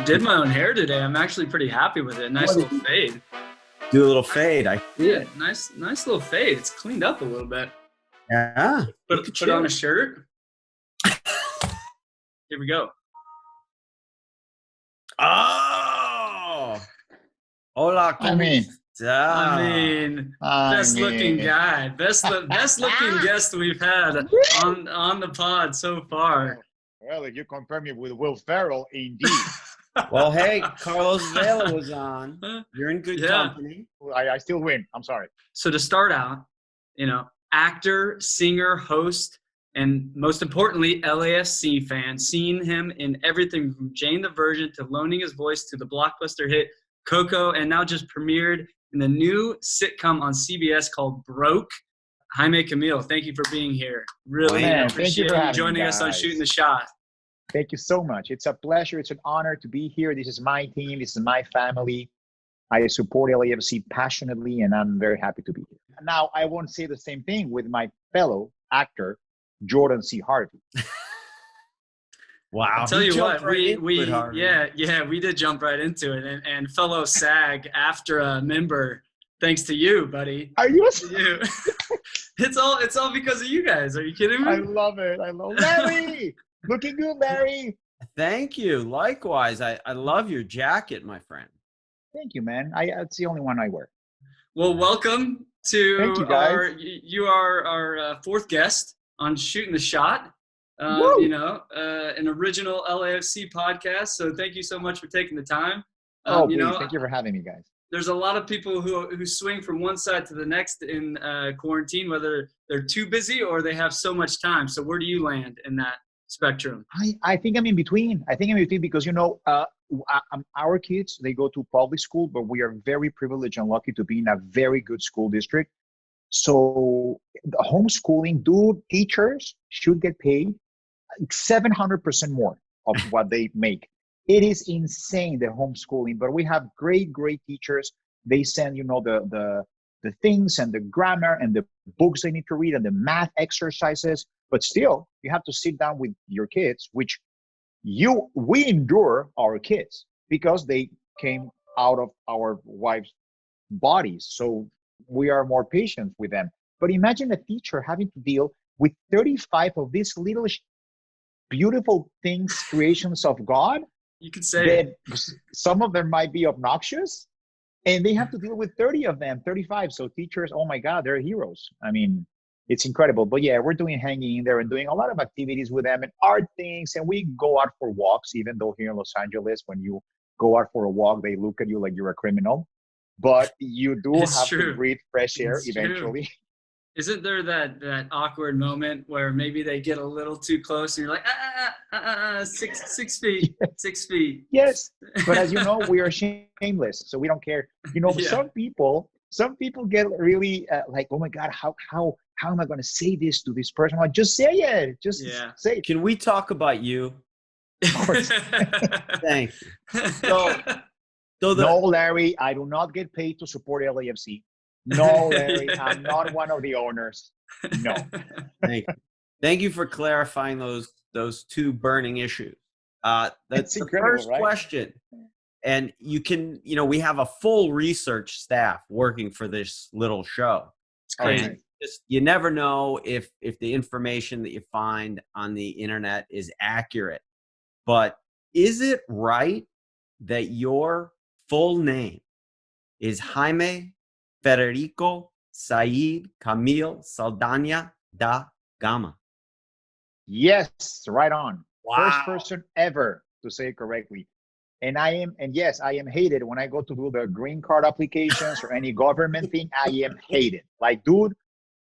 did my own hair today. I'm actually pretty happy with it. Nice little fade. Do a little fade. Yeah, nice little fade. It's cleaned up a little bit. Yeah. Put on a shirt. Here we go. Oh. Hola. I mean, best looking guy, best looking guest we've had on the pod so far. Well, if you compare me with Will Ferrell, indeed. Well, hey, Carlos Vela was on. You're in good company. I still win. I'm sorry. So to start out, actor, singer, host, and most importantly, LAFC fan. Seen him in everything from Jane the Virgin to loaning his voice to the blockbuster hit Coco, and now just premiered in the new sitcom on CBS called Broke. Jaime Camil, thank you for being here. Really appreciate you joining us on Shooting the Shot. Thank you so much. It's a pleasure. It's an honor to be here. This is my team. This is my family. I support LAFC passionately, and I'm very happy to be here. Now, I won't say the same thing with my fellow actor, Jordan C. Harvey. Wow. I'll tell you what, we did jump right into it. And fellow SAG after member, thanks to you, buddy. Are you? It's all because of you guys. Are you kidding me? I love it. Larry! Looking good, Larry. Thank you. Likewise. I love your jacket, my friend. Thank you, man. It's the only one I wear. Well, welcome to Thank you, guys. You are our fourth guest on Shooting the Shot. An original LAFC podcast. So thank you so much for taking the time. Thank you for having me, guys. There's a lot of people who swing from one side to the next in quarantine, whether they're too busy or they have so much time. So where do you land in that spectrum? I think I'm in between. Because, our kids, they go to public school, but we are very privileged and lucky to be in a very good school district. So the homeschooling, teachers should get paid 700% more of what they make. It is insane, the homeschooling, but we have great teachers. They send, the things and the grammar and the books they need to read and the math exercises, but still you have to sit down with your kids, which we endure our kids because they came out of our wives' bodies. So we are more patient with them. But imagine a teacher having to deal with 35 of these little beautiful things, creations of God. You could say some of them might be obnoxious, and they have to deal with 30 of them, 35. So teachers, oh my God, they're heroes. I mean, it's incredible. But yeah, we're hanging in there and doing a lot of activities with them and art things. And we go out for walks, even though here in Los Angeles, when you go out for a walk, they look at you like you're a criminal. But you do to breathe fresh air eventually. True. Isn't there that awkward moment where maybe they get a little too close and you're like, 6 feet, yes. 6 feet. Yes, but as you know, we are shameless, so we don't care. Some people get really like, oh my God, how am I going to say this to this person? Like, just say it. Say it. Can we talk about you? Of course. Thank you. No, Larry, I do not get paid to support LAFC. No, Larry, I'm not one of the owners. No. Thank you for clarifying those two burning issues. That's the first question. And we have a full research staff working for this little show. It's crazy. And you never know if the information that you find on the internet is accurate. But is it right that your full name is Jaime Federico Said Camil Saldana da Gama? Yes, right on. Wow. First person ever to say it correctly. And I am hated when I go to do the green card applications or any government thing. I am hated. Like, dude,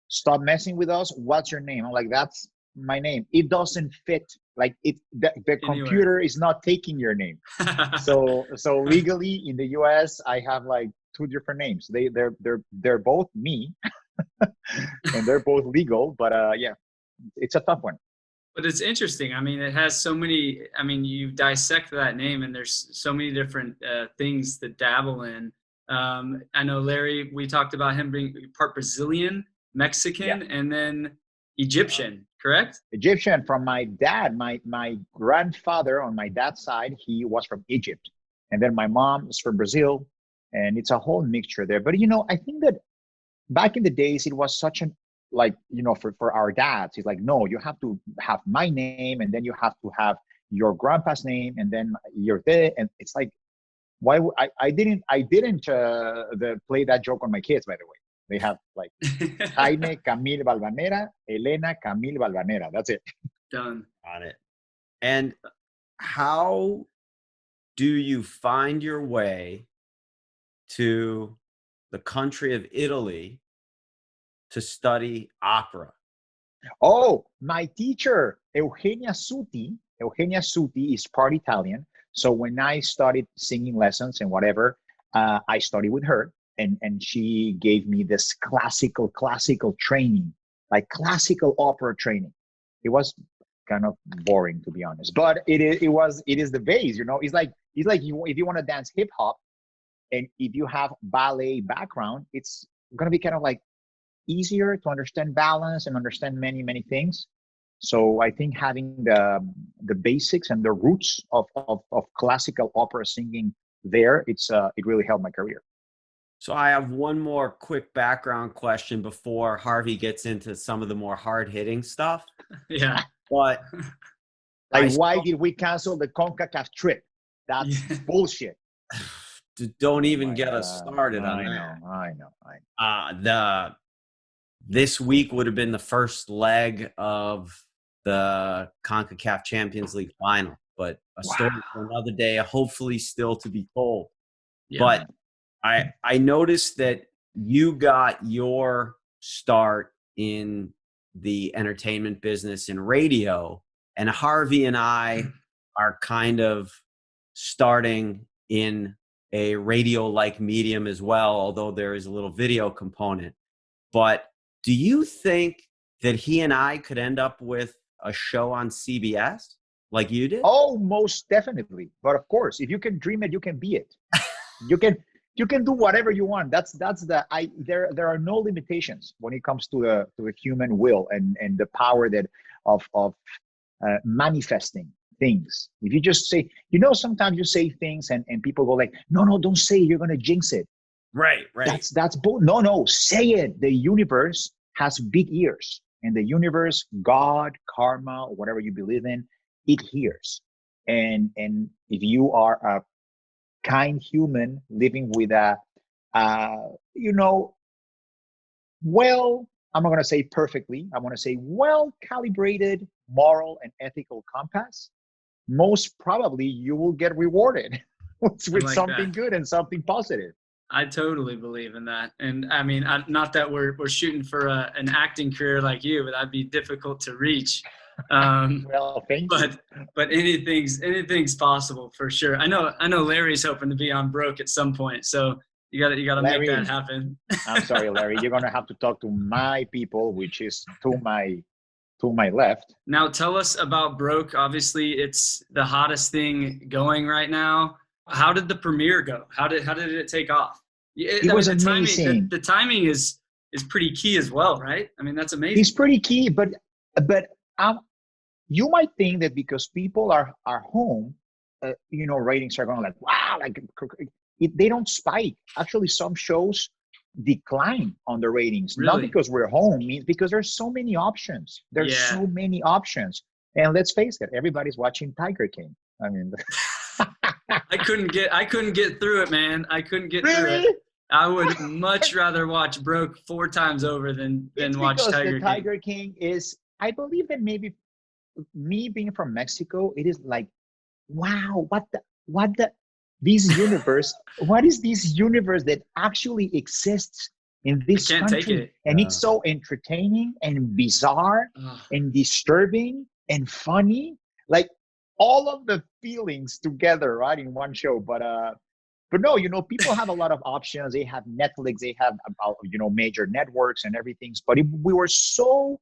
stop messing with us. What's your name? I'm like, that's my name. It doesn't fit. Like the computer is not taking your name. So legally in the US, I have like two different names. They're both me, and they're both legal. But it's a tough one. But it's interesting. I mean, it has so many. I mean, you dissect that name, and there's so many different things that dabble in. I know Larry. We talked about him being part Brazilian, Mexican, and then Egyptian, correct? Egyptian from my dad. My grandfather on my dad's side, he was from Egypt, and then my mom is from Brazil, and it's a whole mixture there. But I think that back in the days, it was such an for our dads, it's like, no, you have to have my name, and then you have to have your grandpa's name, and then you're there, and it's like, why I didn't play that joke on my kids, by the way. They have like Jaime Camil Valvanera, Elena Camil Valvanera. That's it. Done. Got it. And how do you find your way to the country of Italy to study opera? Oh, my teacher, Eugenia Suti is part Italian. So when I started singing lessons and whatever, I studied with her, and she gave me this classical training, like classical opera training. It was kind of boring, to be honest, but it is the base. It's like if you want to dance hip hop, and if you have ballet background, it's gonna be kind of like easier to understand balance and understand many things. So I think having the basics and the roots of classical opera singing there, it really helped my career. So I have one more quick background question before Harvey gets into some of the more hard-hitting stuff. Yeah. But why did we cancel the Concacaf trip? That's bullshit. Don't even get us started on that. I know. This week would have been the first leg of the Concacaf Champions League final, but a story for another day, hopefully still to be told. Yeah. But I noticed that you got your start in the entertainment business in radio, and Harvey and I are kind of starting in a radio-like medium as well, although there is a little video component. But do you think that he and I could end up with a show on CBS like you did? Oh, most definitely. But of course, if you can dream it, you can be it. You can do whatever you want. There are no limitations when it comes to the human will and the power of manifesting things. If you just say, sometimes you say things and people go like, no, don't say it, you're gonna jinx it. Right. That's bull. No, say it. The universe has big ears, and the universe, God, karma, whatever you believe in, it hears. And if you are a kind human living with I'm not going to say perfectly, I want to say well-calibrated moral and ethical compass, most probably you will get rewarded with something good and something positive. I totally believe in that. And I mean, not that we're shooting for an acting career like you, but that'd be difficult to reach. Well, thank you. But anything's possible for sure. I know Larry's hoping to be on Broke at some point, so you gotta make that happen. I'm sorry, Larry. You're gonna have to talk to my people, which is to my left. Now tell us about Broke. Obviously, it's the hottest thing going right now. How did the premiere go? How did it take off? It was amazing. The timing is pretty key as well, right? I mean, that's amazing. It's pretty key, but you might think that because people are home, ratings are going like, wow, they don't spike. Actually, some shows decline on the ratings, really? Not because we're home, because there's so many options. So many options. And let's face it, everybody's watching Tiger King. I mean, I couldn't get through it, man. I couldn't get through it. I would much rather watch Broke 4 times over than watch Tiger King. Tiger King is, I believe that maybe me being from Mexico, it is like, wow, what this universe, what is this universe that actually exists in this country? Take it. And it's so entertaining and bizarre and disturbing and funny, like all of the feelings together, right, in one show. But no, people have a lot of options. They have Netflix, they have major networks and everything. But we were so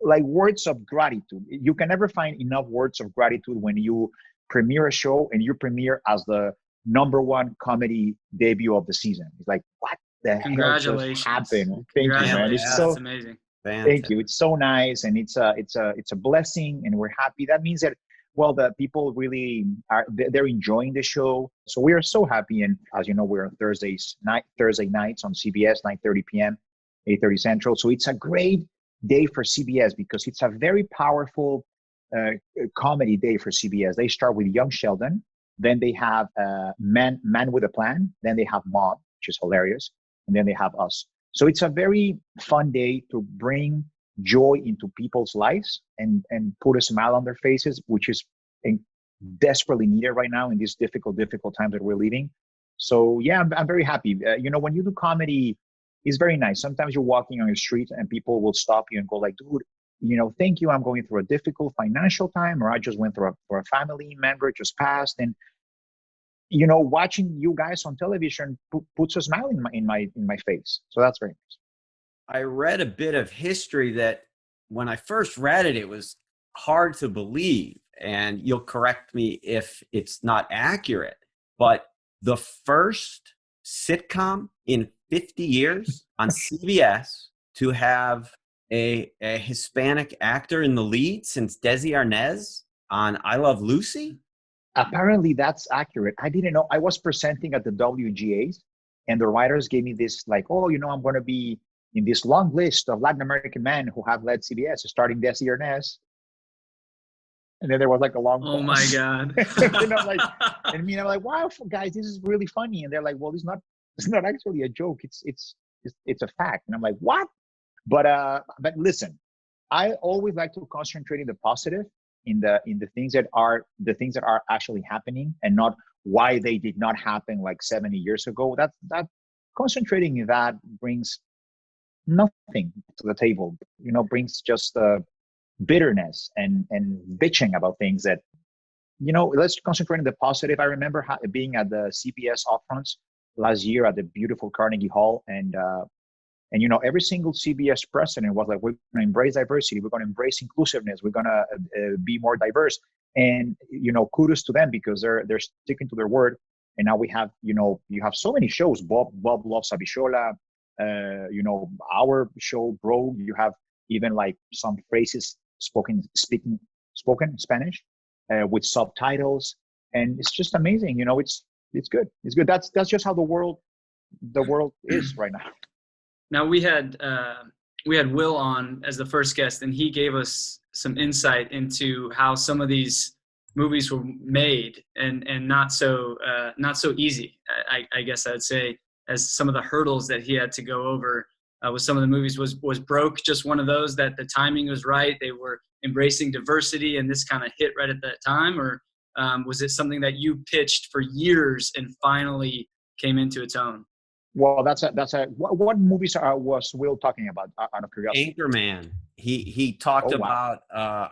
like words of gratitude. You can never find enough words of gratitude when you premiere a show and you premiere as the #1 comedy debut of the season. It's like, what the hell just happened? Thank you, man. It's amazing. Thank you. It's so nice, and it's a blessing, and we're happy. That means that, well, the people really are, they're enjoying the show. So we are so happy. And as you know, we're on Thursday nights on CBS, 9:30 p.m., 8:30 Central. So it's a great day for CBS because it's a very powerful comedy day for CBS. They start with Young Sheldon, then they have Man with a Plan, then they have Mom, which is hilarious, and then they have us. So it's a very fun day to bring joy into people's lives and put a smile on their faces, which is desperately needed right now in these difficult times that we're living. So yeah, I'm very happy. When you do comedy, it's very nice. Sometimes you're walking on the street and people will stop you and go like, dude, thank you. I'm going through a difficult financial time, or I just went through a family member just passed. And watching you guys on television puts a smile in my face. So that's very nice. I read a bit of history that when I first read it, it was hard to believe. And you'll correct me if it's not accurate, but the first sitcom in 50 years on CBS to have a Hispanic actor in the lead since Desi Arnaz on I Love Lucy. Apparently that's accurate. I didn't know. I was presenting at the WGAs and the writers gave me this like, I'm going to be in this long list of Latin American men who have led CBS, starting Desi Arnaz. And then there was like a long pause. Oh my God. I'm like, wow, guys, this is really funny. And they're like, well, it's not actually a joke. It's a fact. And I'm like, what? But listen, I always like to concentrate in the positive, in the things that are actually happening, and not why they did not happen like 70 years ago. That concentrating in that brings nothing to the table. Brings just bitterness and bitching about things that, let's concentrate on the positive. I remember being at the CBS upfronts last year at the beautiful Carnegie Hall, and every single CBS president was like, we're going to embrace diversity, we're going to embrace inclusiveness, we're going to be more diverse. And kudos to them because they're sticking to their word. And now we have, you have so many shows. Bob loves Abishola. Our show, Bro. You have even like some phrases spoken in Spanish with subtitles, and it's just amazing. It's good. It's good. That's just how the world is right now. Now we had Will on as the first guest, and he gave us some insight into how some of these movies were made, and not so easy. I guess I'd say, as some of the hurdles that he had to go over with some of the movies. Was Broke just one of those that the timing was right? They were embracing diversity, and this kind of hit right at that time, or was it something that you pitched for years and finally came into its own? Well, what movies was Will talking about out of curiosity? Anchorman. He talked about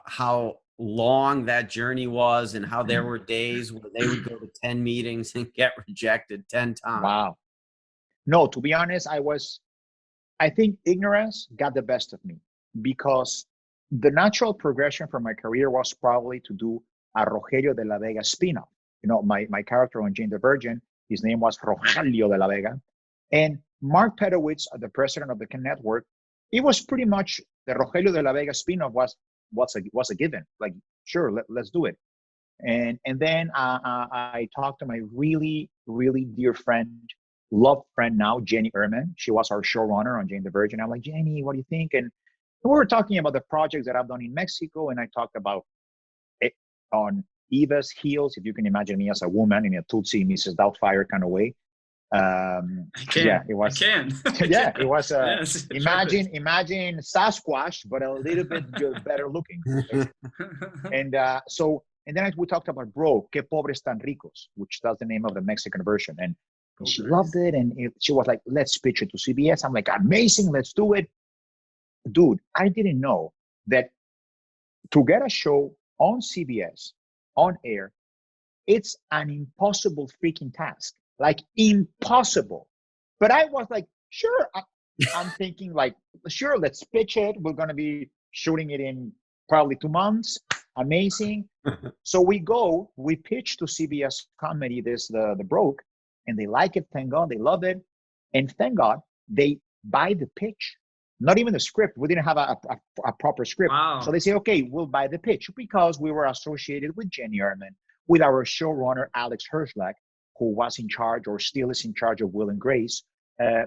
how long that journey was and how there were days where they would go to 10 meetings and get rejected 10 times. Wow. No, to be honest, I think ignorance got the best of me, because the natural progression for my career was probably to do a Rogelio de la Vega spin-off. My character on Jane the Virgin, his name was Rogelio de la Vega. And Mark Pedowitz, the president of the network, it was pretty much the Rogelio de la Vega spin-off was a given. Like, sure, let's do it. And then I talked to my really, really dear friend, love friend now, Jenny Ehrman. She was our showrunner on Jane the Virgin. I'm like, Jenny, what do you think? And we were talking about the projects that I've done in Mexico, and I talked about it on Eva's heels, if you can imagine me as a woman in a Tootsie Mrs. Doubtfire kind of way. I can. Yeah, it was. I can. Yeah, it was. Yes, imagine Sasquatch, but a little bit better looking. And then we talked about Bro, Que Pobres Tan Ricos, which that's the name of the Mexican version, and she loved it, and she was like, "Let's pitch it to CBS." I'm like, "Amazing, let's do it." Dude, I didn't know that to get a show on CBS on air, it's an impossible freaking task. Like, impossible. But I was like, sure. I'm thinking like, sure, let's pitch it. We're going to be shooting it in probably 2 months. Amazing. So we pitch to CBS Comedy, the Broke, and they like it. Thank God. They love it. And thank God they buy the pitch. Not even the script. We didn't have a proper script. Wow. So they say, okay, we'll buy the pitch, because we were associated with Jenny Erman, with our showrunner, Alex Hirschlag, who was in charge or still is in charge of Will and Grace.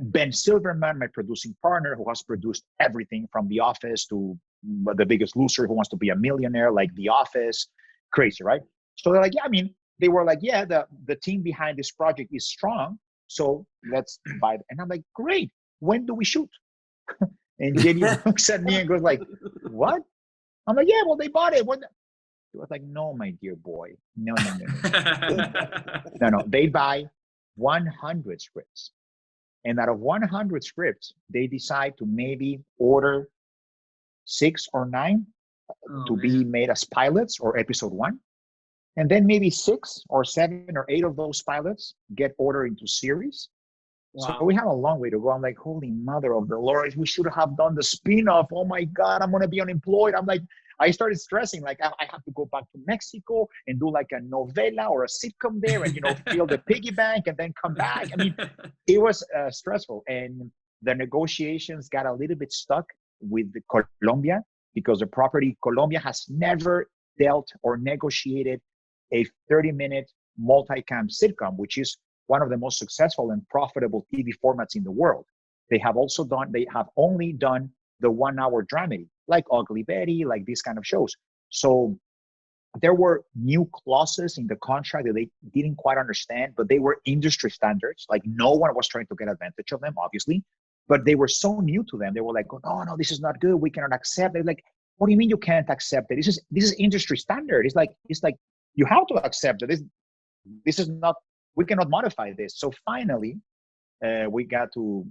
Ben Silverman, my producing partner, who has produced everything from The Office to The Biggest Loser, Who Wants to Be a Millionaire, like The Office. Crazy, right? So they're like, yeah, I mean, they were like, yeah, the team behind this project is strong, so let's buy it. And I'm like, great. When do we shoot? And Jenny looks at me and goes like, what? I'm like, yeah, well, they bought it. When? He was like, no, my dear boy. No. No. They buy 100 scripts. And out of 100 scripts, they decide to maybe order 6 or 9 to be made as pilots or episode 1. And then maybe 6 or 7 or 8 of those pilots get ordered into series. Wow. So we have a long way to go. I'm like, holy mother of the Lord, we should have done the spin-off. Oh my God, I'm going to be unemployed. I'm like, I started stressing, like I have to go back to Mexico and do like a novela or a sitcom there and, fill the piggy bank and then come back. I mean, it was stressful. And the negotiations got a little bit stuck with Colombia, because the property, Colombia has never dealt or negotiated a 30-minute multicam sitcom, which is one of the most successful and profitable TV formats in the world. They have only done the 1-hour dramedy, like Ugly Betty, like these kind of shows. So there were new clauses in the contract that they didn't quite understand, but they were industry standards. Like no one was trying to get advantage of them, obviously, but they were so new to them. They were like, oh, no, this is not good. We cannot accept it. They're like, what do you mean you can't accept it? This is industry standard. It's like you have to accept it. This is not, we cannot modify this. So finally, we got to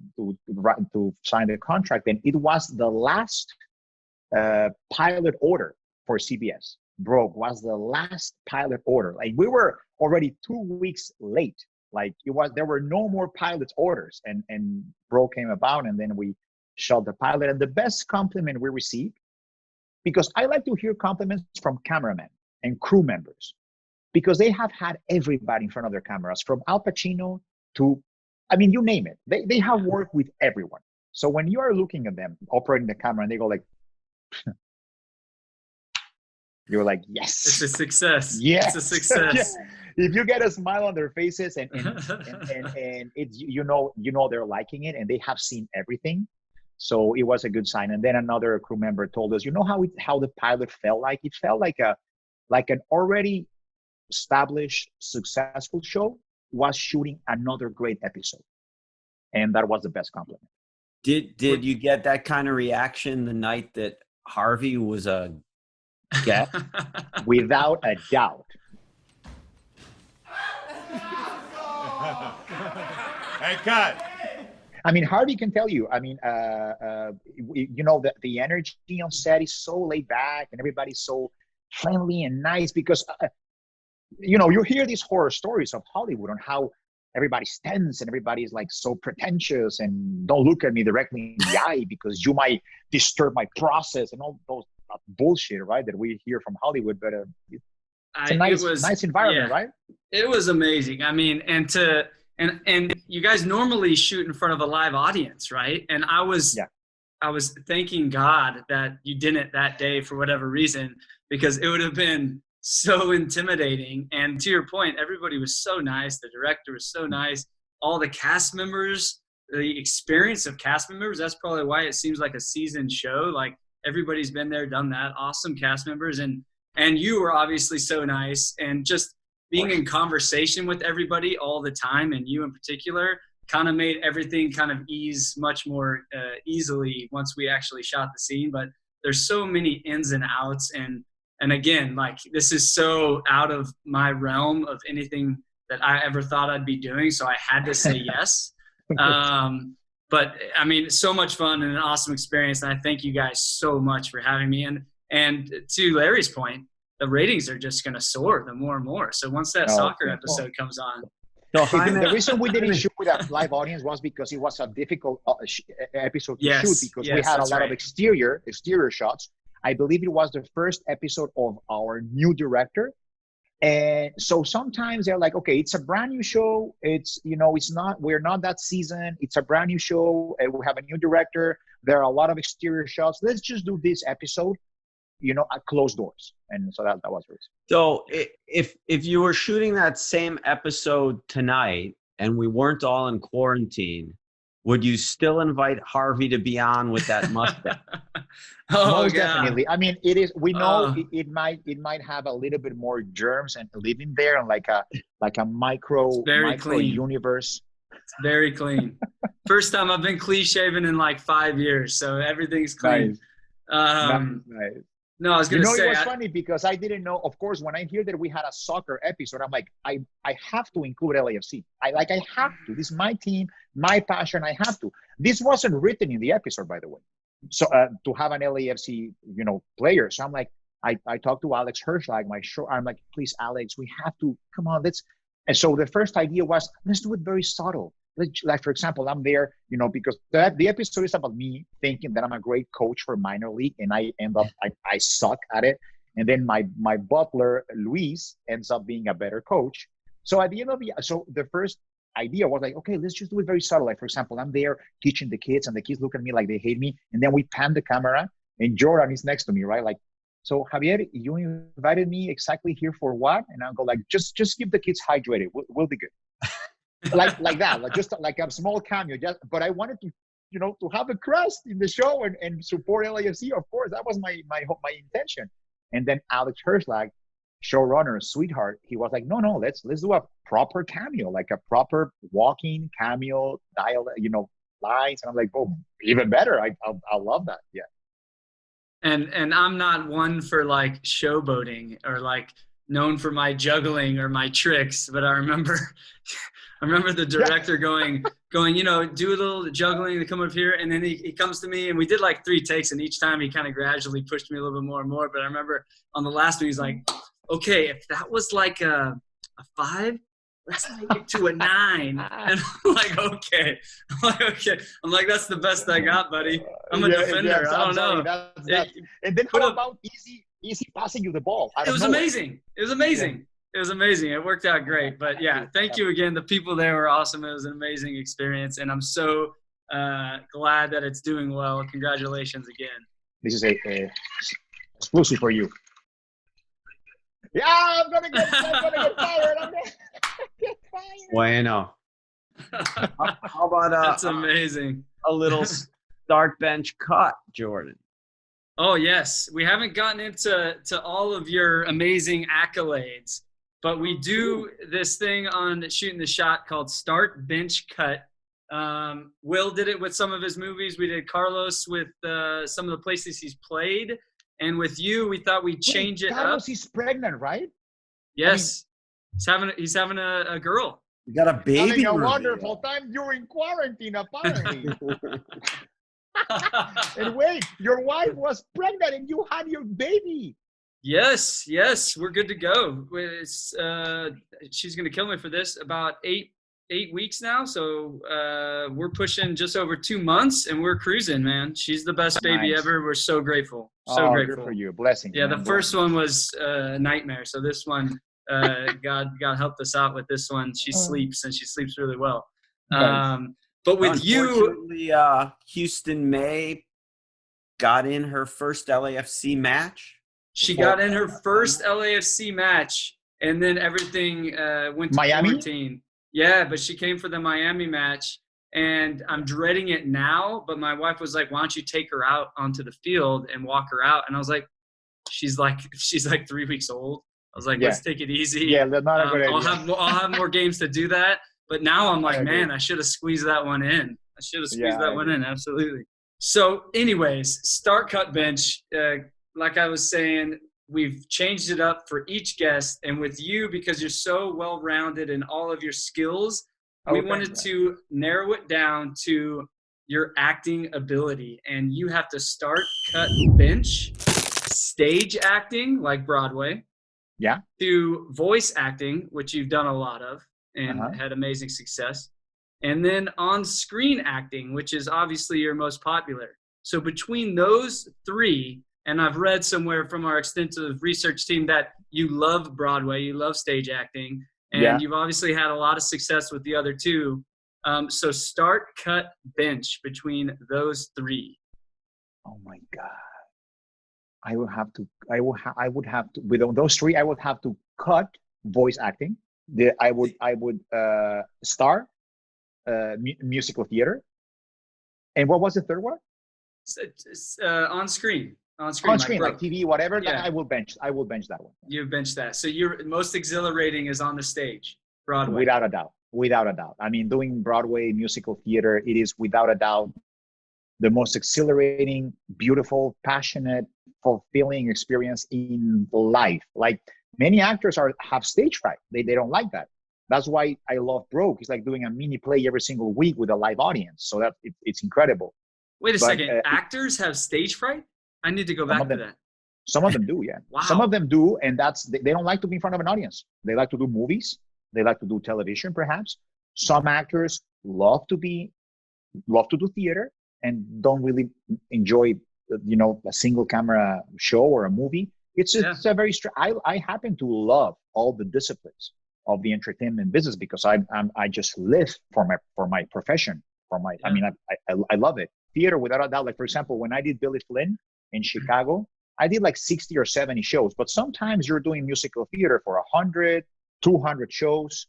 sign the contract, and it was the last pilot order for CBS. Broke was the last pilot order. Like we were already 2 weeks late. Like there were no more pilot orders, and Broke came about, and then we shot the pilot. And the best compliment we received, because I like to hear compliments from cameramen and crew members, because they have had everybody in front of their cameras, from Al Pacino to, I mean, you name it. They have worked with everyone. So when you are looking at them operating the camera and they go like, you're like, yes. It's a success. Yes. It's a success. Yeah. If you get a smile on their faces and it's, they're liking it and they have seen everything. So it was a good sign. And then another crew member told us, how the pilot felt like? It felt like an already established, successful show was shooting another great episode. And that was the best compliment. Did you get that kind of reaction the night that Harvey was a guest? Without a doubt. Hey, cut. I mean, Harvey can tell you. I mean, the energy on set is so laid back and everybody's so friendly and nice, because you hear these horror stories of Hollywood on how everybody's tense and everybody's like so pretentious and don't look at me directly in the eye because you might disturb my process and all those bullshit, right? That we hear from Hollywood. But it's a nice environment, right? It was amazing. I mean, and you guys normally shoot in front of a live audience, right? And I was thanking God that you didn't that day for whatever reason, because it would have been so intimidating. And to your point, everybody was so nice. The director was so nice. All the cast members, the experience of cast members, that's probably why it seems like a seasoned show. Like everybody's been there, done that. Awesome cast members. And you were obviously so nice, and just being in conversation with everybody all the time, and you in particular, kind of made everything kind of ease much more easily once we actually shot the scene. But there's so many ins and outs, and again, like this is so out of my realm of anything that I ever thought I'd be doing. So I had to say yes. But I mean, so much fun and an awesome experience. And I thank you guys so much for having me. And to Larry's point, the ratings are just going to soar the more and more. So once that soccer episode comes on. So the reason we didn't shoot with a live audience was because it was a difficult episode to shoot, because we had a lot of exterior shots. I believe it was the first episode of our new director. And so sometimes they're like, okay, it's a brand new show. We're not that seasoned. It's a brand new show. And we have a new director. There are a lot of exterior shots. Let's just do this episode, at closed doors. And so that was the reason. So if you were shooting that same episode tonight and we weren't all in quarantine, would you still invite Harvey to be on with that mustache? Most definitely. I mean, it is. We know it might have a little bit more germs and living there, and like a micro clean universe. It's very clean. First time I've been clean shaven in like 5 years, so everything's clean. Nice. No, I was gonna say it was funny because I didn't know. Of course, when I hear that we had a soccer episode, I'm like, I have to include LAFC. I have to. This is my team, my passion. I have to. This wasn't written in the episode, by the way. So to have an LAFC, player. So I'm like, I talked to Alex Hirschlag, I'm like, please, Alex, we have to come on. And so the first idea was, let's do it very subtle. Like, for example, I'm there, because the episode is about me thinking that I'm a great coach for minor league, and I end up, I suck at it. And then my butler, Luis, ends up being a better coach. So at the end of the first idea was like, okay, let's just do it very subtle. Like, for example, I'm there teaching the kids, and the kids look at me like they hate me. And then we pan the camera, and Jordan is next to me, right? Like, so Javier, you invited me exactly here for what? And I'll go like, just keep the kids hydrated. We'll be good. like that, just like a small cameo. But I wanted to, to have a crust in the show and support LAFC. Of course, that was my intention. And then Alex Hirschlag, showrunner, sweetheart, he was like, no, let's do a proper cameo, like a proper walking cameo dialect, lines. And I'm like, oh, even better. I love that. Yeah. And I'm not one for like showboating or like known for my juggling or my tricks, but I remember the director going, do a little juggling to come up here. And then he comes to me, and we did like 3 takes, and each time he kind of gradually pushed me a little bit more and more. But I remember on the last one, he's like, okay, if that was like a 5, let's make it to a 9. And I'm like, okay. I'm like, that's the best I got, buddy. I'm a defender. I don't know. And then how about easy passing you the ball? It was amazing. It was amazing. It worked out great. But yeah, thank you again. The people there were awesome. It was an amazing experience, and I'm so glad that it's doing well. Congratulations again. This is a exclusive for you. Yeah, I'm gonna get fired. Get fired. Bueno. How about that's amazing. A little start bench cut, Jordan. Oh yes, we haven't gotten into all of your amazing accolades, but we do this thing on Shooting the Shot called Start Bench Cut. Will did it with some of his movies. We did Carlos with some of the places he's played. And with you, we thought we'd change it Carlos up. He's pregnant, right? Yes. He's having a girl. You got a baby. Having a wonderful time during quarantine, apparently. And wait, your wife was pregnant and you had your baby. Yes, we're good to go. It's, she's going to kill me for this. About eight weeks now, so we're pushing just over 2 months, and we're cruising, man. She's the best baby ever. We're so grateful. Grateful. Good for you. Blessing. Yeah, the first one was a nightmare. So this one, God helped us out with this one. She sleeps, and she sleeps really well. Nice. But with you, Houston May got in her first LAFC match. She got in her first LAFC match, and then everything went to Miami? quarantine. Yeah, but she came for the Miami match, and I'm dreading it now. But my wife was like, "Why don't you take her out onto the field and walk her out?" And I was like, "She's like 3 weeks old." I was like, "Let's take it easy." Yeah, that's not a good idea. I'll have more games to do that. But now I'm like, man, I should have squeezed that one in. Absolutely. So, anyways, start cut bench. Like I was saying, we've changed it up for each guest. And with you, because you're so well-rounded in all of your skills, we wanted to narrow it down to your acting ability. And you have to start, cut, bench, stage acting, like Broadway. Yeah. To voice acting, which you've done a lot of and had amazing success. And then on-screen acting, which is obviously your most popular. So between those 3, and I've read somewhere from our extensive research team that you love Broadway, you love stage acting, and you've obviously had a lot of success with the other 2. So start, cut, bench between those 3. Oh my God. I would have to, I would have to, with those three, I would have to cut voice acting. I would star musical theater. And what was the third one? On screen. On screen. On screen, like TV, whatever. Yeah. I will bench that one. You bench that. So your most exhilarating is on the stage, Broadway. Without a doubt. Without a doubt. I mean, doing Broadway musical theater, it is without a doubt the most exhilarating, beautiful, passionate, fulfilling experience in life. Like many actors have stage fright. They don't like that. That's why I love Broke. It's like doing a mini play every single week with a live audience. So that it's incredible. Wait a second. Actors have stage fright? I need to go back to that. Some of them do, yeah. Wow. Some of them do, and they don't like to be in front of an audience. They like to do movies. They like to do television, perhaps. Some actors love to do theater and don't really enjoy, a single camera show or a movie. It's a very I happen to love all the disciplines of the entertainment business because I just live for my profession. I love it. Theater, without a doubt. Like, for example, when I did Billy Flynn in Chicago, I did like 60 or 70 shows. But sometimes you're doing musical theater for 100, 200 shows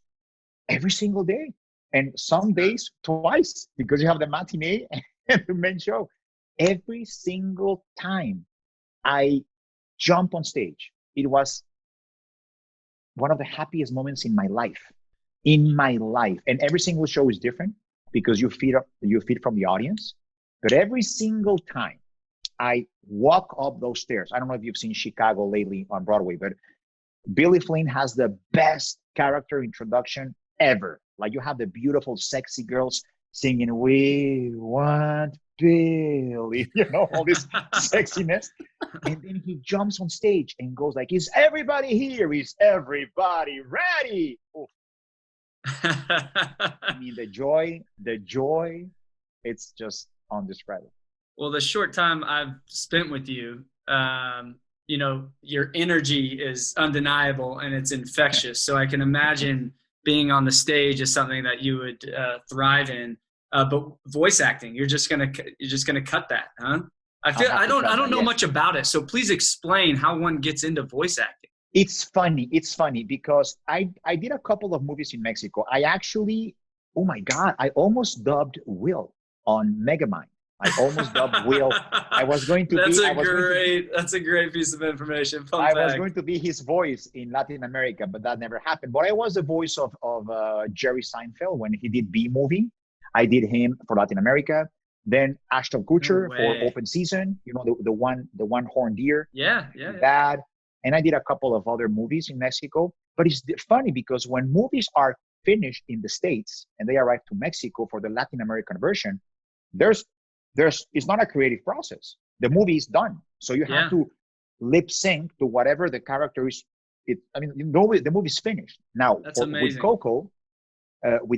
every single day. And some days twice because you have the matinee and the main show. Every single time I jump on stage, it was one of the happiest moments in my life. And every single show is different because you feed from the audience. But every single time I walk up those stairs, I don't know if you've seen Chicago lately on Broadway, but Billy Flynn has the best character introduction ever. Like, you have the beautiful, sexy girls singing, "We want Billy," all this sexiness. And then he jumps on stage and goes like, "Is everybody here? Is everybody ready?" Oh. I mean, the joy, it's just undescribable. Well, the short time I've spent with you, your energy is undeniable and it's infectious. So I can imagine being on the stage is something that you would thrive in. But voice acting, you're just gonna cut that, huh? I don't know much about it. So please explain how one gets into voice acting. It's funny because I did a couple of movies in Mexico. I actually, oh my God, I almost dubbed Will on Megamind. I almost dubbed Will. I was going to That's a great piece of information. I was going to be his voice in Latin America, but that never happened. But I was the voice of Jerry Seinfeld when he did B-Movie. I did him for Latin America. Then Ashton Kutcher for Open Season. The one horned deer. Yeah. That. And I did a couple of other movies in Mexico. But it's funny because when movies are finished in the States and they arrive to Mexico for the Latin American version, it's not a creative process. The movie is done. So you have to lip sync to whatever the character is. The movie's finished. Now, with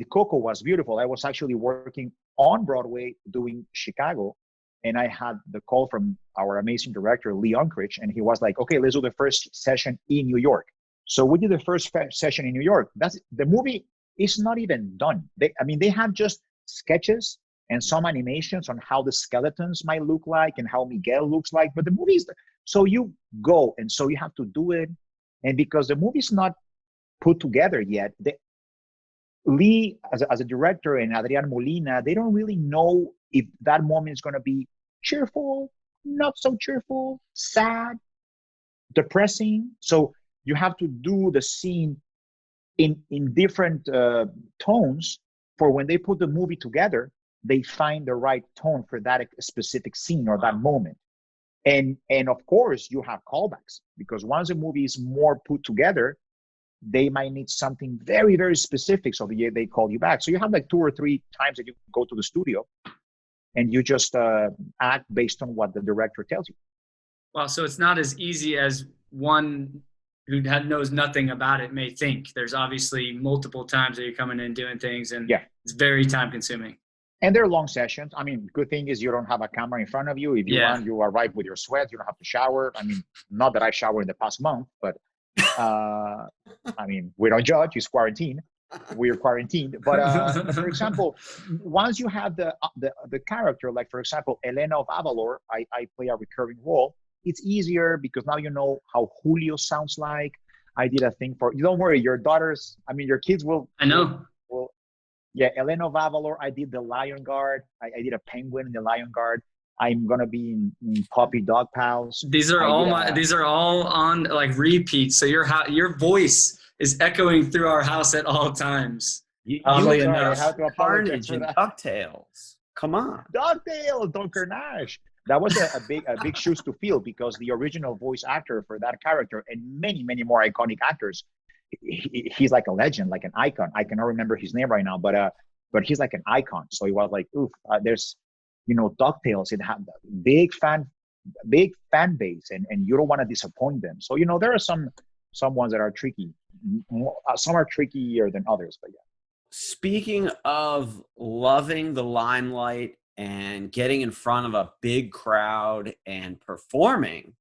Coco was beautiful. I was actually working on Broadway doing Chicago, and I had the call from our amazing director, Lee Unkrich, and he was like, "Okay, let's do the first session in New York." So we did the first session in New York. The movie is not even done. They have just sketches and some animations on how the skeletons might look like and how Miguel looks like. But the movie is, so you go, and so you have to do it. And because the movie's not put together yet, Lee, as a director, and Adrian Molina, they don't really know if that moment is going to be cheerful, not so cheerful, sad, depressing. So you have to do the scene in different tones for when they put the movie together. They find the right tone for that specific scene or that moment. And of course, you have callbacks because once a movie is more put together, they might need something very, very specific. So they call you back. So you have like 2 or 3 times that you go to the studio and you just act based on what the director tells you. Wow. So it's not as easy as one who knows nothing about it may think. There's obviously multiple times that you're coming in doing things, and it's very time consuming. And they're long sessions. Good thing is you don't have a camera in front of you. If you want, you arrive with your sweat. You don't have to shower. Not that I showered in the past month, but we don't judge. It's quarantine. we're quarantined. But for example, once you have the character, like for example, Elena of Avalor, I play a recurring role. It's easier because now you know how Julio sounds like. I did a thing for you. Don't worry, your daughters. I mean, your kids will. I know. Will yeah, Elena of Avalor. I did the Lion Guard. I did a penguin in the Lion Guard. I'm gonna be in Puppy Dog Pals. These are all on like repeat. So your voice is echoing through our house at all times. You Oddly and enough. Carnage and DuckTales. Come on. DuckTales, Don Carnage. That was a big shoes to fill because the original voice actor for that character and many, many more iconic actors, he's like a legend, like an icon. I cannot remember his name right now, but he's like an icon. So it was like, oof, there's, DuckTales, it had big fan base and you don't want to disappoint them. So, there are some ones that are tricky. Some are trickier than others, but yeah. Speaking of loving the limelight and getting in front of a big crowd and performing,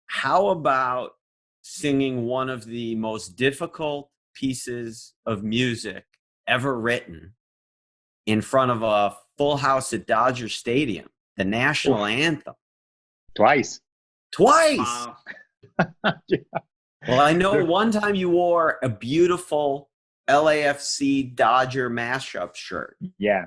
how about singing one of the most difficult pieces of music ever written in front of a full house at Dodger Stadium, the National Anthem? Twice. Wow. Yeah. Well, I know one time you wore a beautiful LAFC Dodger mashup shirt. Yeah.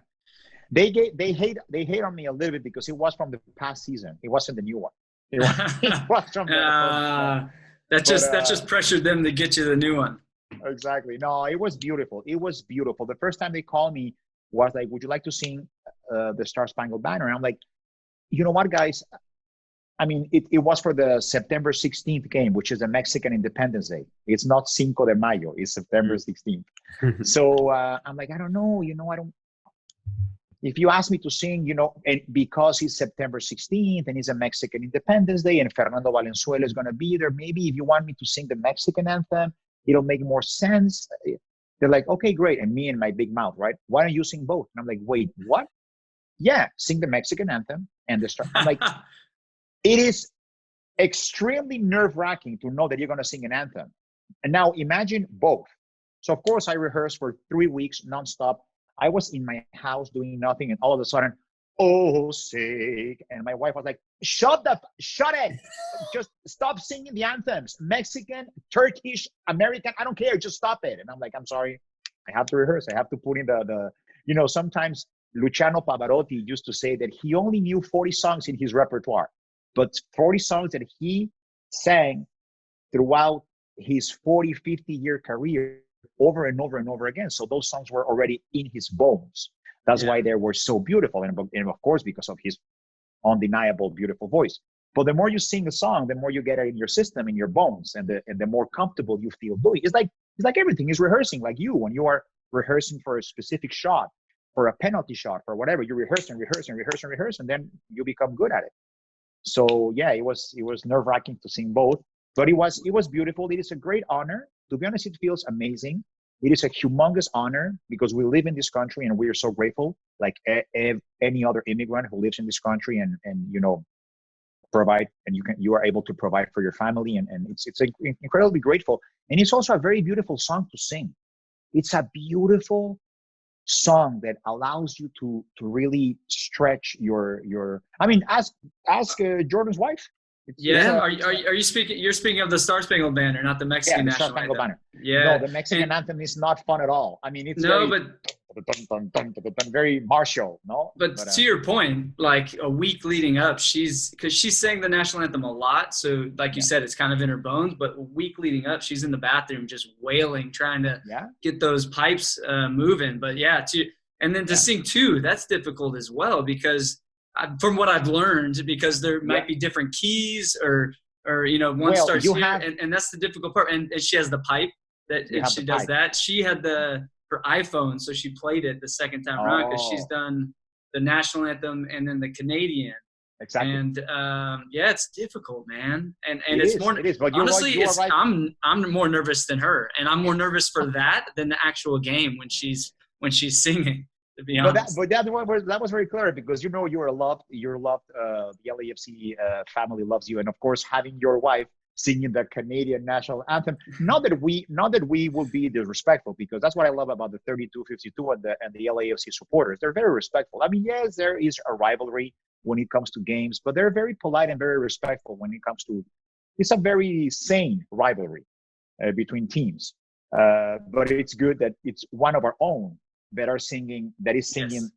They hate on me a little bit because it was from the past season. It wasn't the new one. It was from the that just pressured them to get you the new one. Exactly. No, it was beautiful. It was beautiful. The first time they called me was like, would you like to sing the Star Spangled Banner? And I'm like, you know what, guys? I mean, it was for the September 16th game, which is the Mexican Independence Day. It's not Cinco de Mayo. It's September 16th. So I'm like, I don't know. I don't. If you ask me to sing, and because it's September 16th and it's a Mexican Independence Day and Fernando Valenzuela is going to be there, maybe if you want me to sing the Mexican anthem, it'll make more sense. They're like, okay, great. And me and my big mouth, right? Why don't you sing both? And I'm like, wait, what? Yeah, sing the Mexican anthem and the start. I'm like, it is extremely nerve-wracking to know that you're going to sing an anthem. And now imagine both. So of course I rehearsed for 3 weeks nonstop. I was in my house doing nothing, and all of a sudden, oh, sick. And my wife was like, shut it. Just stop singing the anthems. Mexican, Turkish, American, I don't care. Just stop it. And I'm like, I'm sorry. I have to rehearse. I have to put in sometimes Luciano Pavarotti used to say that he only knew 40 songs in his repertoire, but 40 songs that he sang throughout his 40, 50-year career over and over and over again. So those songs were already in his bones. That's why they were so beautiful. And of course, because of his undeniable, beautiful voice. But the more you sing a song, the more you get it in your system, in your bones, and the more comfortable you feel doing. It's like everything is rehearsing. Like when you are rehearsing for a specific shot, for a penalty shot, for whatever, you rehearse, and then you become good at it. So yeah, it was nerve-wracking to sing both, but it was beautiful. It is a great honor. To be honest, it feels amazing. It is a humongous honor because we live in this country and we are so grateful, like any other immigrant who lives in this country and provide, and you are able to provide for your family, and it's incredibly grateful. And it's also a very beautiful song to sing. It's a beautiful song that allows you to really stretch your I mean, ask Jordan's wife. Are you speaking? You're speaking of the Star Spangled Banner, not the Mexican National Anthem. Banner. Yeah, no, the Mexican anthem is not fun at all. I mean, it's but very martial. No, but to your point, like a week leading up, because she's sang the National Anthem a lot. So, like you said, it's kind of in her bones. But a week leading up, she's in the bathroom just wailing, trying to get those pipes moving. But and then to sing two, that's difficult as well because. From what I've learned, because there might be different keys or one starts here, and that's the difficult part. And she has the pipe that she does that. She had her iPhone, so she played it the second time around because she's done the National Anthem and then the Canadian. Exactly. And it's difficult, man. And it is. But honestly, right. I'm more nervous than her, and I'm more nervous for that than the actual game when she's singing. To be honest. But that was very clear because you're loved. You're loved. The LAFC family loves you, and of course, having your wife singing the Canadian national anthem. Not that we will be disrespectful, because that's what I love about the 32-52 and the LAFC supporters. They're very respectful. I mean, yes, there is a rivalry when it comes to games, but they're very polite and very respectful when it comes to. It's a very sane rivalry between teams. But it's good that it's one of our own that is singing Yes.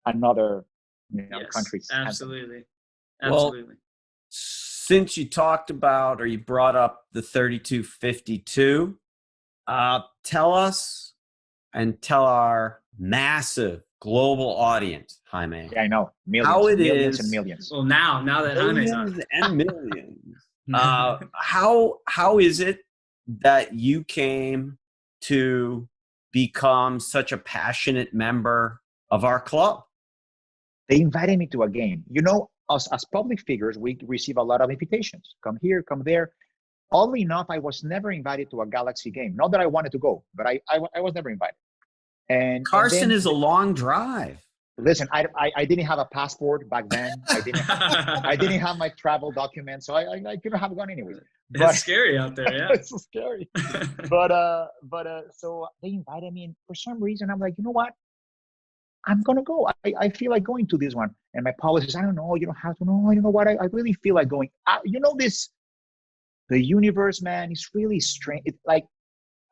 another Yes, country's absolutely. anthem. Absolutely. Well, since you talked about, or you brought up the 32-52, tell us and tell our massive global audience, Jaime, Yeah, I know. how it Millions is, and millions. Well, now that Jaime's on. millions and millions. How is it that you came to become such a passionate member of our club? They invited me to a game. Us as public figures, we receive a lot of invitations. Come here, come there. Oddly enough, I was never invited to a Galaxy game. Not that I wanted to go, but I was never invited. And Carson then, is a long drive. listen, I didn't have a passport back then. I didn't have my travel documents, so I couldn't have gone anyway. It's scary out there, yeah. It's so scary. So they invited me, and for some reason, I'm like, you know what? I'm gonna go. I feel like going to this one. And my policy says, I don't know. You don't have to know. You know what? I really feel like going. The universe, man, is really strange. It's like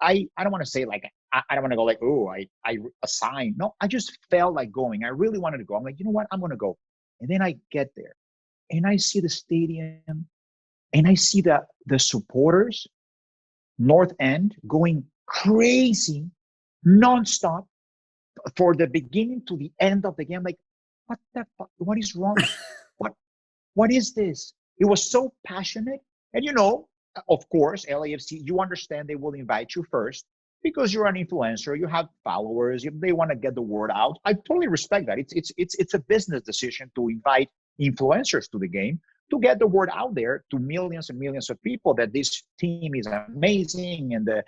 I don't want to say like I don't want to go like, oh, I assign. No, I just felt like going. I really wanted to go. I'm like, you know what? I'm gonna go. And then I get there, and I see the stadium, and I see the supporters, North End, going crazy, nonstop, for the beginning to the end of the game. Like, what the fuck? What is wrong? What is this? It was so passionate. And of course, LAFC, you understand they will invite you first because you're an influencer, you have followers, they want to get the word out. I totally respect that. It's a business decision to invite influencers to the game to get the word out there to millions and millions of people that this team is amazing and the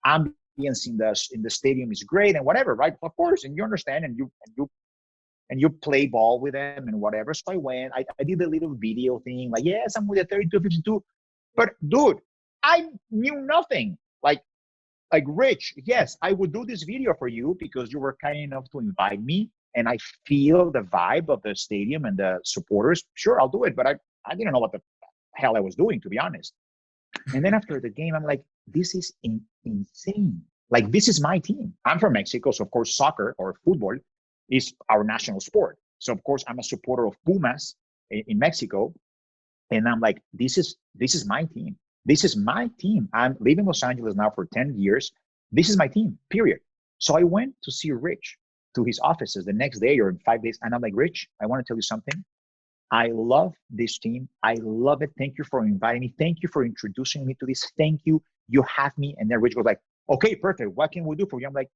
ambience in the stadium is great and whatever, right? Of course, and you understand, and you play ball with them and whatever. So I went. I did a little video thing, like, yes, I'm with the 32-52. But dude, I knew nothing. Like Rich, yes, I would do this video for you because you were kind enough to invite me, and I feel the vibe of the stadium and the supporters. Sure, I'll do it, but I didn't know what the hell I was doing, to be honest. And then after the game, I'm like, this is insane. Like, this is my team. I'm from Mexico, so of course soccer or football is our national sport. So of course I'm a supporter of Pumas in Mexico. And I'm like, this is my team. This is my team. I'm living in Los Angeles now for 10 years. This is my team, period. So I went to see Rich to his offices the next day or in 5 days. And I'm like, Rich, I want to tell you something. I love this team. I love it. Thank you for inviting me. Thank you for introducing me to this. Thank you. You have me. And then Rich goes like, okay, perfect. What can we do for you? I'm like,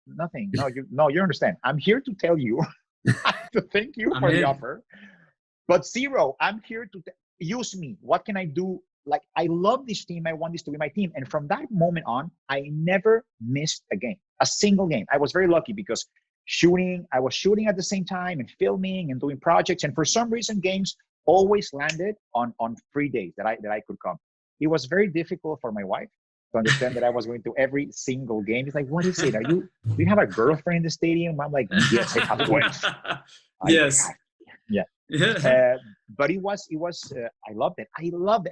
nothing. No, you understand. I'm here to tell you to thank you for the offer. But zero, I'm here to use me. What can I do? Like, I love this team. I want this to be my team. And from that moment on, I never missed a single game. I was very lucky because I was shooting at the same time and filming and doing projects. And for some reason, games always landed on free days that I could come. It was very difficult for my wife to understand that I was going to every single game. It's like, what is it? Do you have a girlfriend in the stadium? I'm like, yes, I have a wife. Yes. Yeah. But it was I loved it.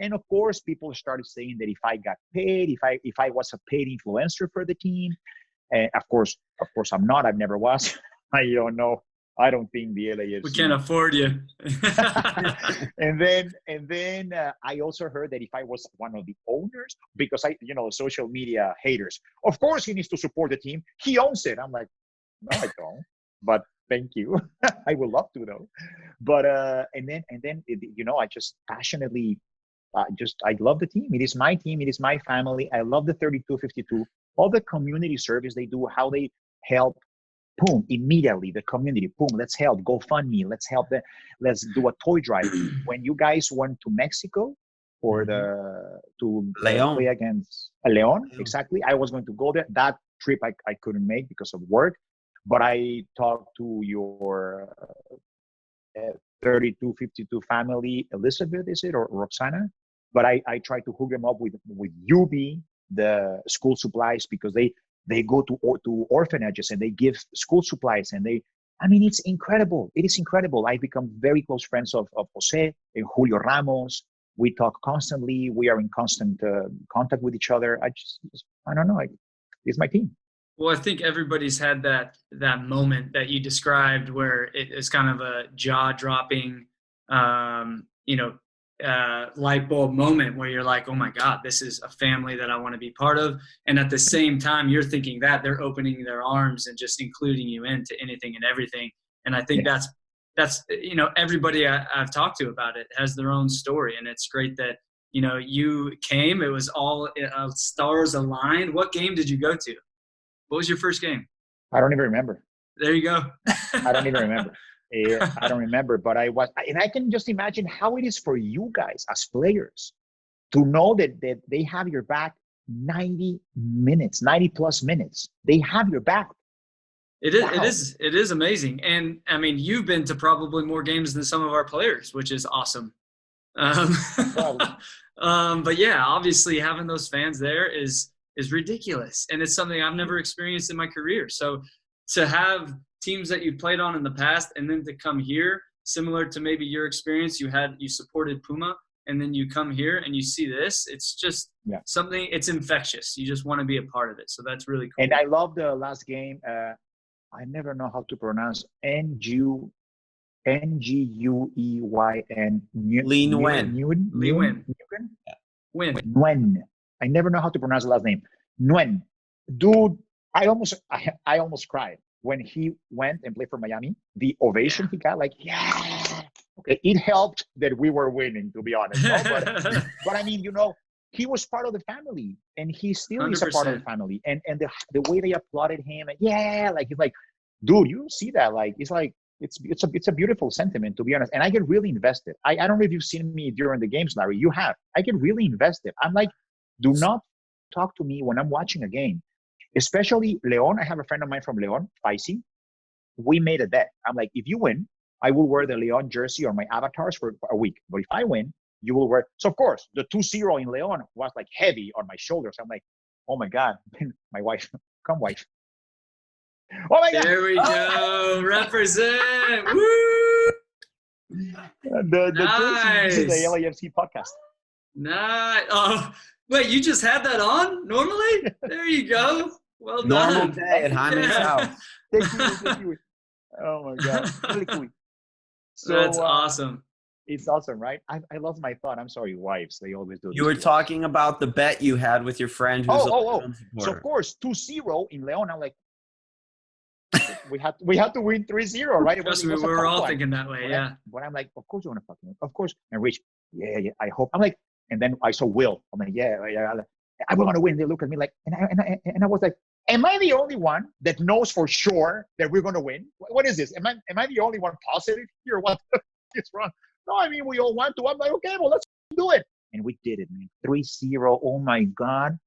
And of course, people started saying that if I got paid, if I was a paid influencer for the team, of course I'm not. I've never was. I don't know. I don't think the LAFC. We can't afford you. and then I also heard that if I was one of the owners, because social media haters, of course he needs to support the team. He owns it. I'm like, no, I don't. But thank you. I would love to though. But and then I just passionately I love the team. It is my team. It is my family. I love the 32-52. All the community service they do, how they help. Boom, immediately the community. Boom, let's help. GoFundMe. Let's help them. Let's do a toy drive. When you guys went to Mexico for to Leon. Play against Leon, exactly. I was going to go there. That trip I couldn't make because of work. But I talked to your 32-52 family, Elizabeth, is it, or Roxana? But I try to hook them up with UB, the school supplies, because they go to orphanages and they give school supplies, and it's incredible. It is incredible. I become very close friends of Jose and Julio Ramos. We talk constantly. We are in constant contact with each other. I don't know. It's my team. Well, I think everybody's had that moment that you described where it is kind of a jaw-dropping, light bulb moment where you're like, oh my God, this is a family that I want to be part of. And at the same time, you're thinking that they're opening their arms and just including you into anything and everything. And I think that's everybody I've talked to about it has their own story. And it's great that, you came, it was all stars aligned. What game did you go to? What was your first game? I don't even remember. There you go. I don't even remember. I don't remember, but I can just imagine how it is for you guys as players to know that they have your back 90 plus minutes. They have your back. It is amazing. And I mean, you've been to probably more games than some of our players, which is awesome. But yeah, obviously having those fans there is ridiculous. And it's something I've never experienced in my career. So to have teams that you played on in the past and then to come here, similar to maybe your experience, you supported Puma and then you come here and you see this, it's just something, it's infectious. You just want to be a part of it. So that's really cool. And I love the last game. I never know how to pronounce Nguyen. Lee Nguyen. Nguyen. I never know how to pronounce the last name. Nguyen. Dude, I almost cried when he went and played for Miami. The ovation he got, okay, it helped that we were winning, to be honest. No? But I mean, he was part of the family, and he still is a part of the family. And the way they applauded him, he's like, dude, you don't see that. It's a beautiful sentiment, to be honest. And I get really invested. I don't know if you've seen me during the games, Larry. You have. I get really invested. I'm like, do not talk to me when I'm watching a game. Especially Leon. I have a friend of mine from Leon, Faisy. We made a bet. I'm like, if you win, I will wear the Leon jersey or my avatars for a week. But if I win, you will wear. So of course, the 2-0 in Leon was heavy on my shoulders. I'm like, oh my God, my wife, come wife. Oh my God. There we go. Represent. Woo! This is the LAFC podcast. Nice. Oh, wait, you just had that on normally? There you go. Well done. Normal day at Jaime's house. Thank you. Oh my God. Really cool. So, that's awesome. It's awesome, right? I lost my thought. I'm sorry, wives. They always do. You were talking about the bet you had with your friend who's So of course, 2-0 in Leon. I'm like, we had to win 3-0, right? We were all thinking that way, But I'm like, of course you want to fucking win. Of course. And Rich, yeah, I hope. I'm like, and then I saw Will. I'm like, I want to win. They look at me like, and I was like, am I the only one that knows for sure that we're going to win? What is this? Am I the only one positive here? What is wrong? No, I mean, we all want to. I'm like, okay, well, let's do it. And we did it, man. 3-0. Oh my God.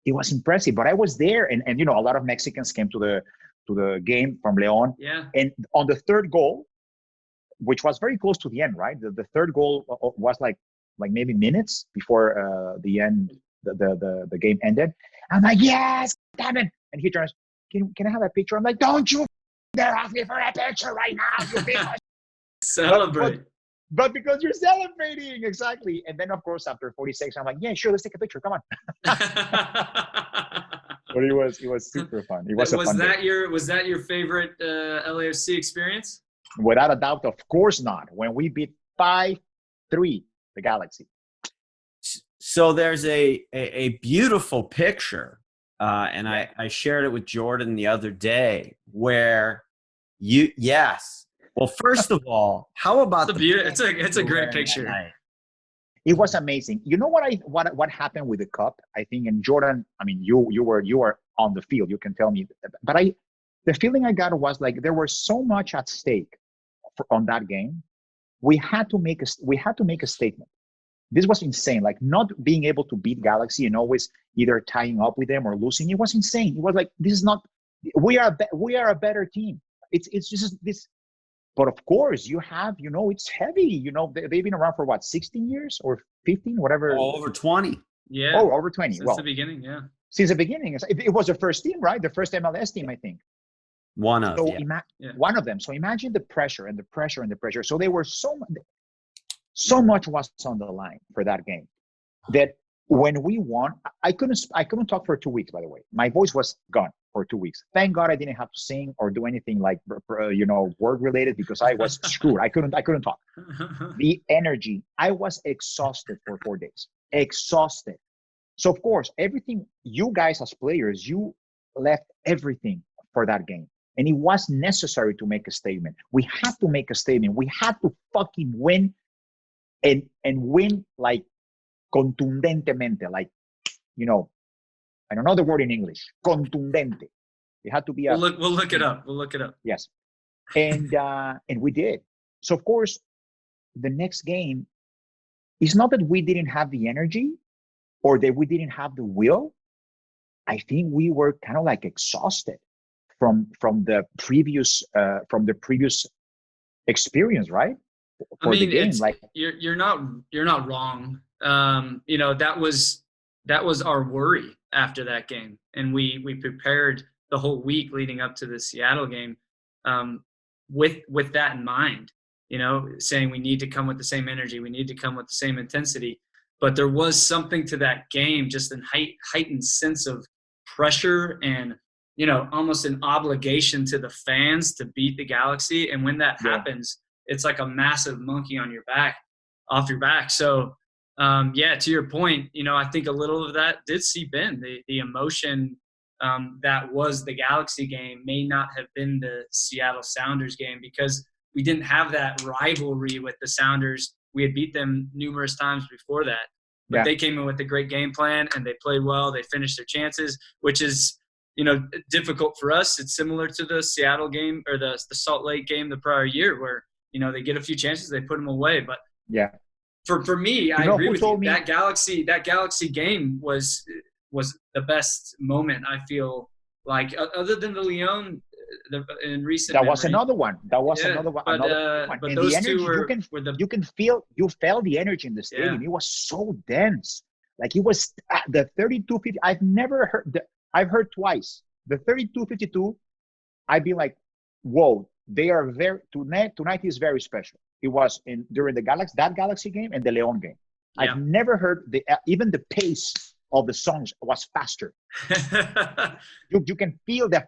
It was impressive. But I was there, and a lot of Mexicans came to the game from Leon. Yeah. And on the third goal, which was very close to the end, right? The third goal was like maybe minutes before the end, the game ended. I'm like, yes, damn it. And he turns, can I have a picture? I'm like, don't you dare ask me for a picture right now, you big Celebrate. But because you're celebrating, exactly. And then, of course, after 46, I'm like, yeah, sure, let's take a picture. Come on. But it was super fun. It was that your favorite LAFC experience? Without a doubt, of course not. When we beat 5-3 the Galaxy. So there's a beautiful picture, and I shared it with Jordan the other day, where Well, first of all, how about it's a great picture. It was amazing. You know what happened with the cup? I think, and Jordan, I mean, you were on the field. You can tell me, but the feeling I got was like there was so much at stake on that game. We had to make a statement. This was insane. Like not being able to beat Galaxy and always either tying up with them or losing. It was insane. It was like this is not. We are a better team. It's just this. But of course, you have, it's heavy. They've been around for what, 16 years or 15, whatever. Oh, over 20. Yeah. Oh, over 20. Since the beginning, yeah. Since the beginning. It was the first team, right? The first MLS team, I think. One of, so yeah. One of them. So imagine the pressure and the pressure and the pressure. So they were so much was on the line for that game that when we won, I couldn't talk for 2 weeks, by the way. My voice was gone for 2 weeks. Thank God I didn't have to sing or do anything like, work related, because I was screwed. I couldn't talk. The energy, I was exhausted for 4 days. Exhausted. So of course, everything, you guys as players, you left everything for that game. And it was necessary to make a statement. We had to make a statement. We had to fucking win and win like contundentemente, like, I don't know the word in English, contundente. It had to be We'll look it up. We'll look it up. Yes. And we did. So of course, the next game, it's not that we didn't have the energy or that we didn't have the will. I think we were kind of like exhausted from the previous experience, right? For the game, you're not wrong. That was our worry after that game, and we prepared the whole week leading up to the Seattle game with that in mind. Saying we need to come with the same energy, we need to come with the same intensity. But there was something to that game, just a heightened sense of pressure and almost an obligation to the fans to beat the Galaxy. And when that happens, it's like a massive monkey off your back. So, to your point, I think a little of that did seep in. The emotion that was the Galaxy game may not have been the Seattle Sounders game, because we didn't have that rivalry with the Sounders. We had beat them numerous times before that. But they came in with a great game plan, and they played well. They finished their chances, which is difficult for us. It's similar to the Seattle game or the Salt Lake game the prior year, where they get a few chances, they put them away. But for me, I agree with you. That Galaxy game was the best moment, I feel like, other than the Lyon in recent. That was another one. Another one. But and those the energy, two you felt the energy in the stadium. It was so dense. Like it was the 32-50. I've heard twice. The 32-52, I'd be like, whoa, they are tonight is very special. It was during that Galaxy game and the Leon game. I've never heard even the pace of the songs was faster. You can feel the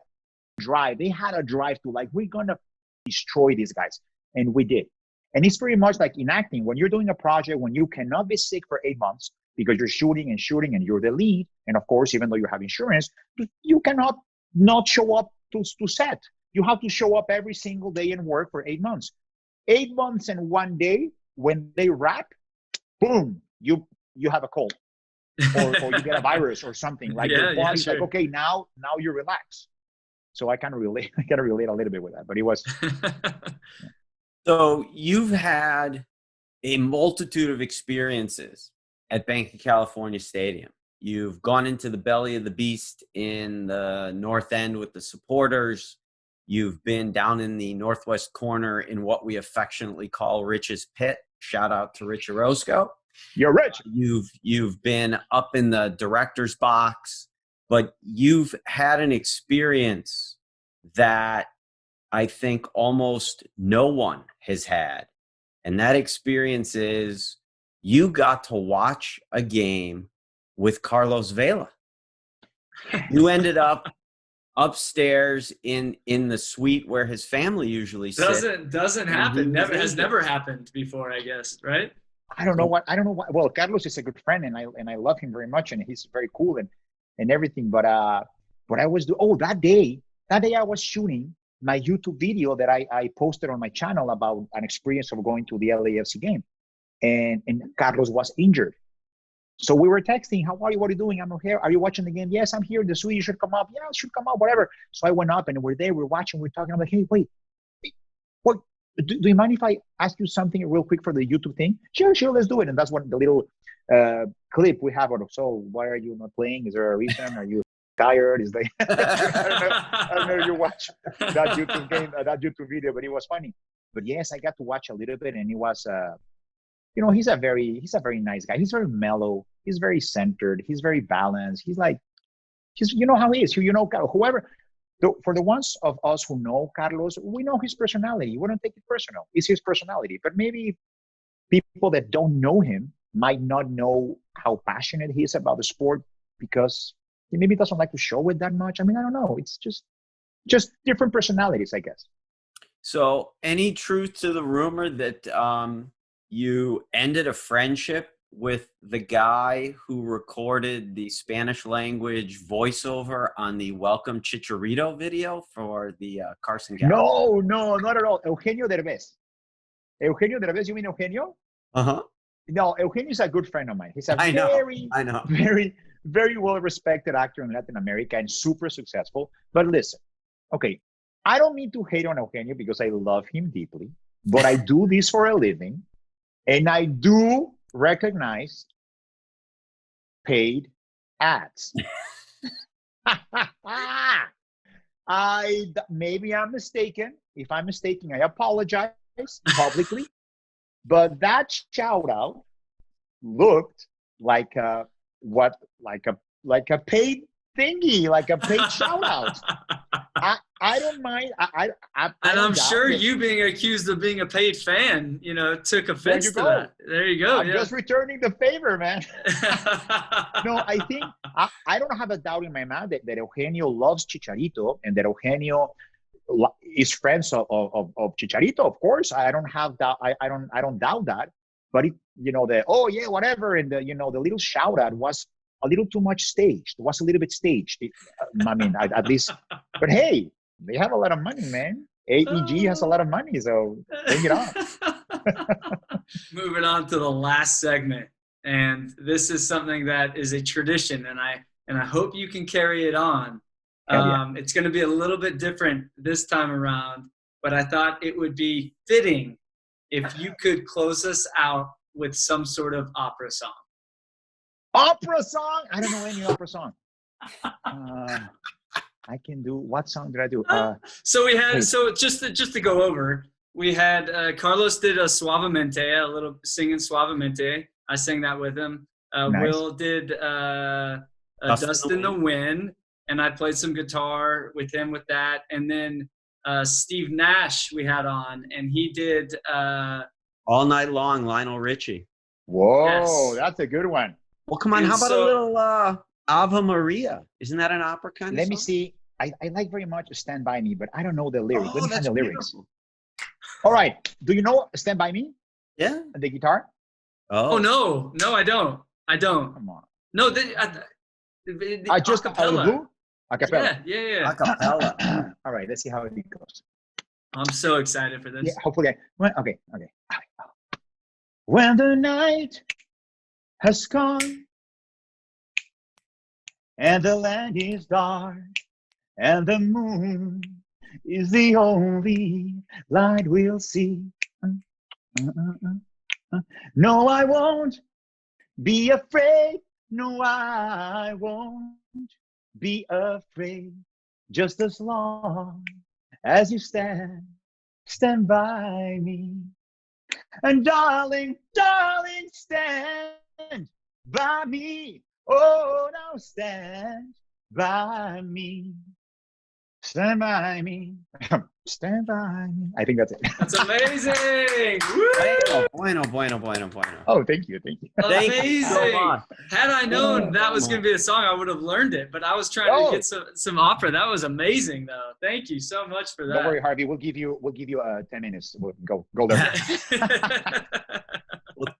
drive. They had a drive to like, we're gonna destroy these guys. And we did. And it's pretty much like in acting, when you're doing a project, when you cannot be sick for 8 months, because you're shooting and you're the lead. And of course, even though you have insurance, you cannot not show up to set. You have to show up every single day and work for 8 months. 8 months and 1 day, when they wrap, boom, you have a cold. Or you get a virus or something. Like your body's like, okay, now you relax. So I kind of relate a little bit with that. But it was So you've had a multitude of experiences at Banc of California Stadium. You've gone into the belly of the beast in the north end with the supporters. You've been down in the northwest corner in what we affectionately call Rich's Pit. Shout out to Rich Orozco. You're rich. You've been up in the director's box, but you've had an experience that I think almost no one has had. And that experience is you got to watch a game with Carlos Vela. You ended up upstairs in the suite where his family usually sits. Doesn't happen. Has never happened before, I guess, right? I don't know why. Well, Carlos is a good friend, and I love him very much, and he's very cool and everything. But I was that day I was shooting my YouTube video that I posted on my channel about an experience of going to the LAFC game, and Carlos was injured. So we were texting, how are you? What are you doing? I'm here. Are you watching the game? Yes, I'm here. The suite, you should come up. Yeah, I should come up, whatever. So I went up and we're there. We're watching. We're talking. I'm like, hey, wait. What? Do you mind if I ask you something real quick for the YouTube thing? Sure, let's do it. And that's what the little clip we have out of. So why are you not playing? Is there a reason? Are you tired? Is like I don't know if you watch that YouTube game, that YouTube video, but it was funny. But yes, I got to watch a little bit, and it was, he's a very nice guy. He's very mellow. He's very centered. He's very balanced. You know how he is. Whoever. For the ones of us who know Carlos, we know his personality. We don't take it personal. It's his personality. But maybe people that don't know him might not know how passionate he is about the sport because he maybe doesn't like to show it that much. I mean, I don't know. It's just different personalities, I guess. So, any truth to the rumor that you ended a friendship with the guy who recorded the Spanish language voiceover on the Welcome Chicharito video for the Carson Gallagher? No, not at all. Eugenio Derbez. Eugenio Derbez, you mean Eugenio? Uh-huh. No, Eugenio is a good friend of mine. He's a I know. very, very well-respected actor in Latin America and super successful. But listen, okay, I don't mean to hate on Eugenio because I love him deeply, but I do this for a living, and I do recognize paid ads. Maybe I'm mistaken. If I'm mistaken, I apologize publicly. But that shout out looked like a paid thingy, like a paid shout out. I don't mind. I'm sure you being accused of being a paid fan, took offense to that. There you go. I'm just returning the favor, man. No, I think I don't have a doubt in my mind that Eugenio loves Chicharito and that Eugenio is friends of Chicharito. Of course, I don't have that. I don't doubt that. But whatever, and the little shout out was a little too much staged. It was a little bit staged. I mean, at least. But hey, they have a lot of money, man. AEG has a lot of money, so bring it on. Moving on to the last segment, and this is something that is a tradition, and I hope you can carry it on. It's going to be a little bit different this time around, but I thought it would be fitting if you could close us out with some sort of opera song. Opera song? I don't know any opera song. I can do. What song did I do? So we had. So just to go over, we had Carlos did a Suavemente, a little singing Suavemente. I sang that with him. Nice. Will did Dust in the Wind, and I played some guitar with him with that. And then Steve Nash we had on, and he did All Night Long, Lionel Richie. Whoa, Yes. That's a good one. Well, come on. And How about a little Ave Maria? Isn't that an opera kind of Let song? me see. I like very much Stand By Me, but I don't know the lyrics. Let me find the lyrics. Beautiful. All right. Do you know Stand By Me? Yeah. The guitar? Oh no, I don't. Come on. No, I just acapella. Acapella. Yeah. Acapella. All right. Let's see how it goes. I'm so excited for this. Yeah. Hopefully. Okay. When the night has come and the land is dark and the moon is the only light we'll see. No, I won't be afraid. No, I won't be afraid. Just as long as you stand by me. And darling, stand by me. Oh, now stand by me. Stand by me. Stand by me. I think that's it. That's amazing. Woo! Bueno. Oh, thank you. Amazing. so much. Had I known that was going to be the song, I would have learned it. But I was trying to get some opera. That was amazing, though. Thank you so much for that. Don't worry, Harvey. We'll give you 10 minutes. We'll go there. Well,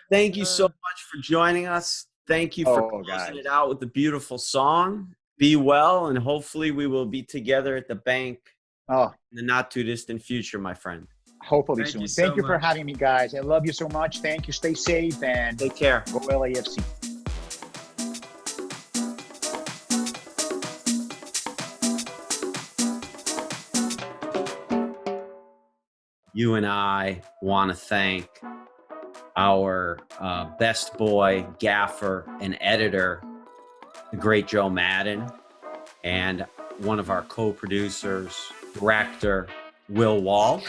thank you so much for joining us. Thank you for closing it out with a beautiful song. Be well, and hopefully we will be together at the bank in the not too distant future, my friend. Hopefully soon. Thank you for having me, guys. I love you so much. Thank you. Stay safe and take care. Go LAFC. You and I want to thank our best boy, gaffer, and editor, the great Joe Madden, and one of our co-producers, director, Will Walsh.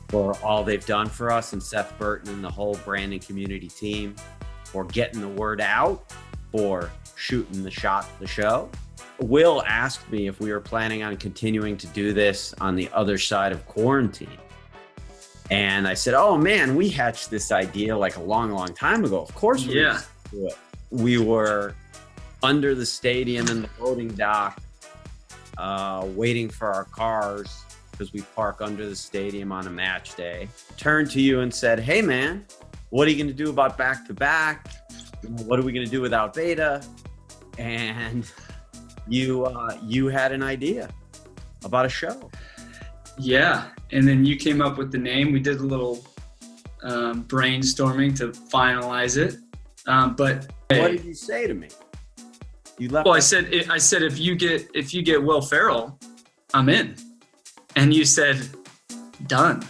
for all they've done for us, and Seth Burton and the whole branding community team for getting the word out, for shooting the shot, the show. Will asked me if we were planning on continuing to do this on the other side of quarantine. And I said, oh man, we hatched this idea like a long, long time ago. Of course we Yeah. do it. We were under the stadium in the loading dock, waiting for our cars because we park under the stadium on a match day. Turned to you and said, hey man, what are you going to do about back-to-back? What are we going to do without Beta? And you had an idea about a show. Yeah, and then you came up with the name. We did a little brainstorming to finalize it. But What did you say to me? You left. well, I said if you get Will Ferrell, I'm in. And you said, done.